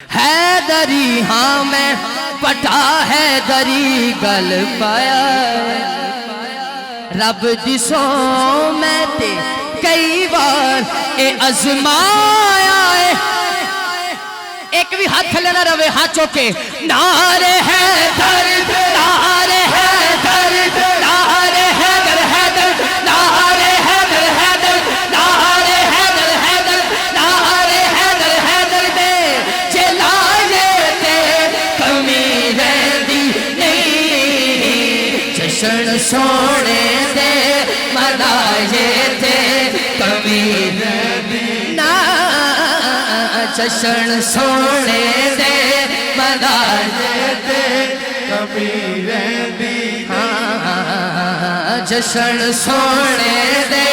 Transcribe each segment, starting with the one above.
हैदरी हाँ मैं पटा हैदरी गल पाया रब दिसो मैं ते कई बार ए अजमाया है। एक भी हाथ लेना रवे हाथ चौके नारे हैदर नारे हैदर नारे हैदर हैदर नारे हैदर हैदर नारे हैदर हैदर नारे हैदर हैदर दे चलाए ते कमी रहती नहीं जशन सोने दे मनाए थे कमी ना जशन सोने दे मनाए थे कमी रहती हाँ जशन सोने दे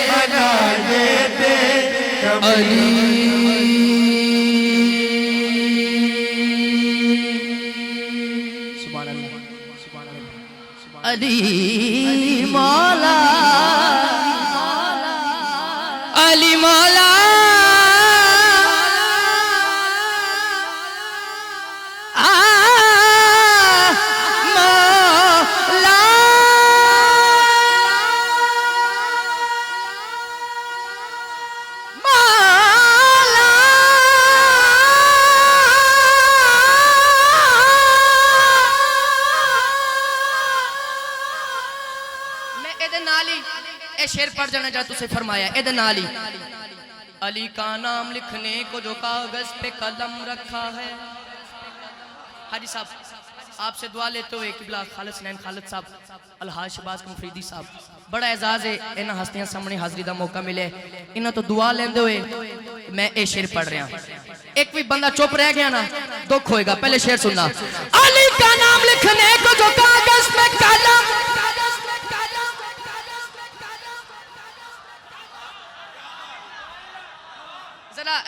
मनाए थे कमी अली मौला अली मौला शेर पढ़ जाना जा तुझसे फरमाया एदे नाली अली का नाम लिखने को जो कागज पे कलम रखा है। हाजी साहब आपसे दुआ लेते हुए किबला खालिद सनैन खालिद साहब अलहाज शहबाज मुफरीदी साहब बड़ा एजाज है इन्हां हस्तियां सामने हाजिरी का मौका मिले इन्हां तो दुआ लेंदे हुए मैं ये शेर पढ़ रहा। एक भी बंदा चुप रह गया ना दुख होएगा। पहले शेर सुनना अली का नाम लिखने को जो कागज पे कलम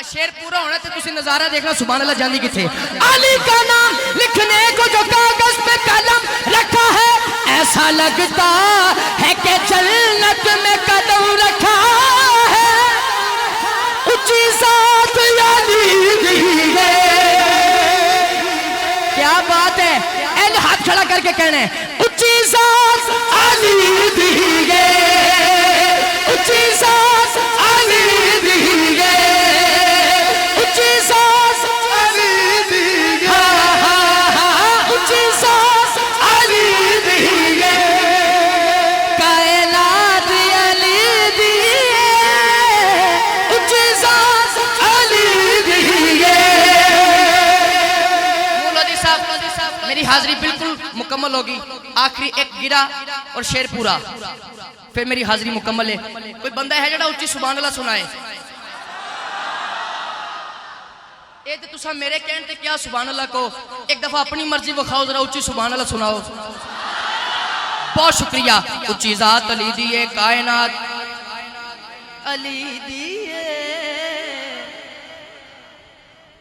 शेर पूरा होना तो तुसी नजारा देखना सुभान अल्लाह जानी किथे। अली का नाम लिखने को जो कागज पे कलम रखा है ऐसा लगता है कि जन्नत में कदम रखा है ऊंची साथ अली दी है। क्या बात है एन हाथ खड़ा करके कहने ऊंची साथ अली दी है ऊंची साथ अली दी है हाजिरी बिल्कुल मुकम्मल होगी। आखिरी एक गिरा और शेर पूरा फिर मेरी हाजिरी मुकम्मल है। कोई बंदा है जड़ा उच्ची सुभान अल्लाह सुनाए ये तो तुसा मेरे कहने ते क्या सुभान अल्लाह को एक दफा अपनी मर्जी विखाओ जरा उच्ची सुभान अल्लाह सुनाओ। बहुत शुक्रिया। उच्ची जात अली दिए कायनात अली दिए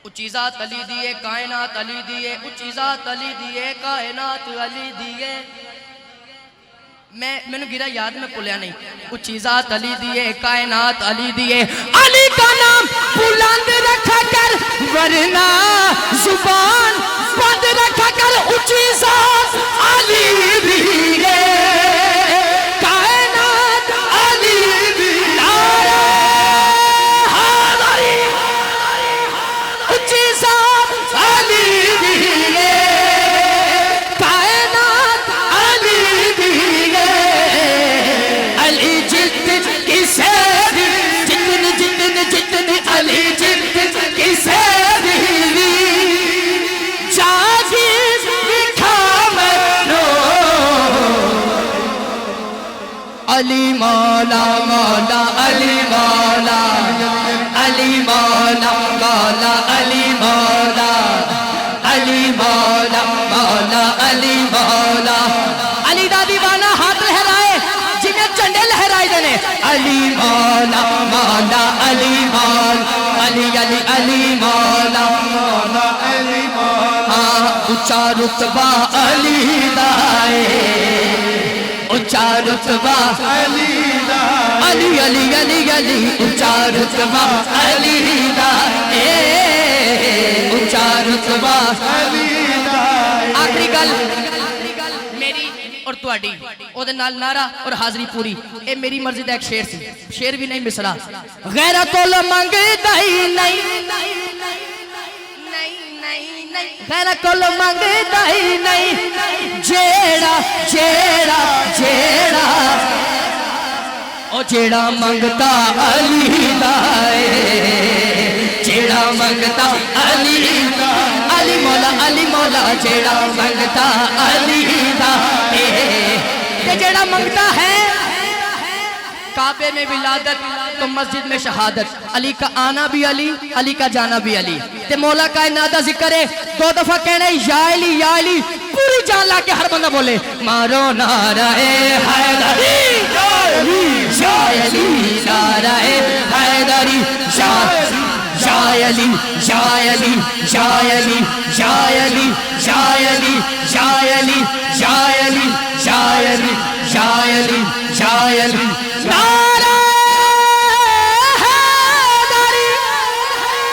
ऊंची जात अली दिए कायनात अली दिए ऊंची जात अली दिए कायनात अली दिए। मैंने गिरा याद में भुलिया नहीं। ऊंची जात अली दिए कायनात अली दिए अली का नाम बुलंद रखा कर वरना जुबान बंद रखा कर ऊंची जात अली दिए कायनात अली दिए अली मौला मौला अली मौला अली मौला मौला अली मौला अली मौला मौला अली मौला। अली दा दीवाना हाथ लहराए जिन्हें झंडे लहराए देने अली मौला मौला अली मौला अली अली अली मौला मौला अली मौला। ऊंचा रुतबा अली दाए ऊंचा रुतबा अली अली अली अली अली ऊंचा रुतबा अली दा ऊंचा रुतबा। अली दा है। आखिरी गल मेरी और तुहाडी ओदे नाल नारा और हाजरी पूरी। ए मेरी मर्जी दा एक शेर सी, शेर भी नहीं मिसरा। गैरत तोल मंगदा ही नहीं, गैरत तोल मंगदा ही नहीं, जेड़ा जेड़ा जेड़ा ओ जेड़ा मंगता अली दा है, जेड़ा मंगता अली दा, अली मौला जेड़ा मंगता अली दा है। ते जेड़ा मंगता है काबे में विलादत तो मस्जिद में शहादत, अली का आना भी अली, अली का जाना भी अली। ते मौला कायनात दा जिक्र है 2 दफा कहना या अली पूरी जान ला के हर बंदा बोले मारो नारा ए हैदरी या अली नारा ए हैदरी या अली या अली या अली या अली या अली या